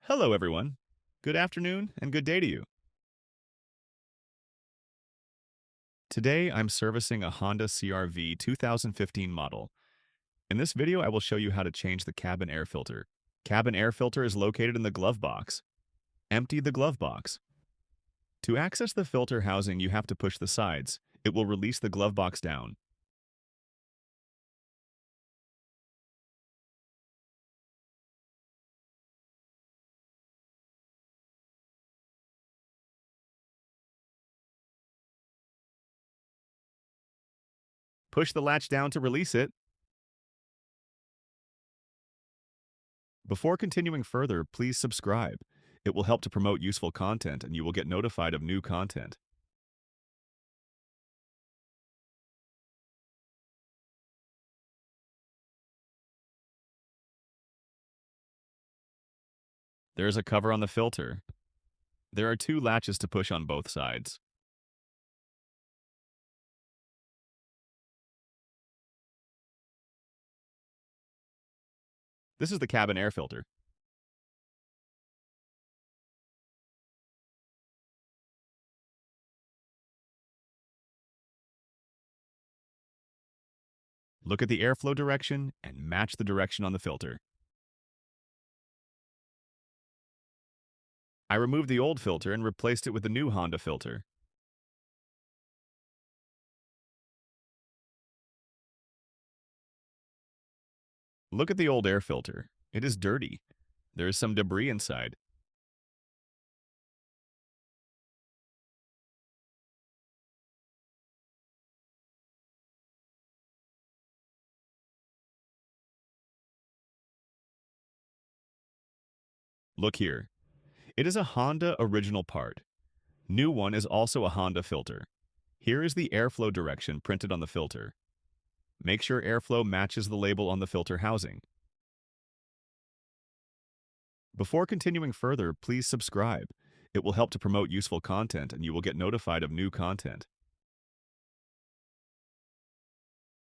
Hello, everyone. Good afternoon and good day to you. Today, I'm servicing a Honda CRV 2015 model. In this video, I will show you how to change the cabin air filter. Cabin air filter is located in the glove box. Empty the glove box. To access the filter housing, you have to push the sides. It will release the glove box down. Push the latch down to release it. Before continuing further, please subscribe. It will help to promote useful content and you will get notified of new content. There is a cover on the filter. There are two latches to push on both sides. This is the cabin air filter. Look at the airflow direction and match the direction on the filter. I removed the old filter and replaced it with the new Honda filter. Look at the old air filter. It is dirty. There is some debris inside. Look here. It is a Honda original part. New one is also a Honda filter. Here is the airflow direction printed on the filter. Make sure airflow matches the label on the filter housing. Before continuing further, please subscribe. It will help to promote useful content and you will get notified of new content.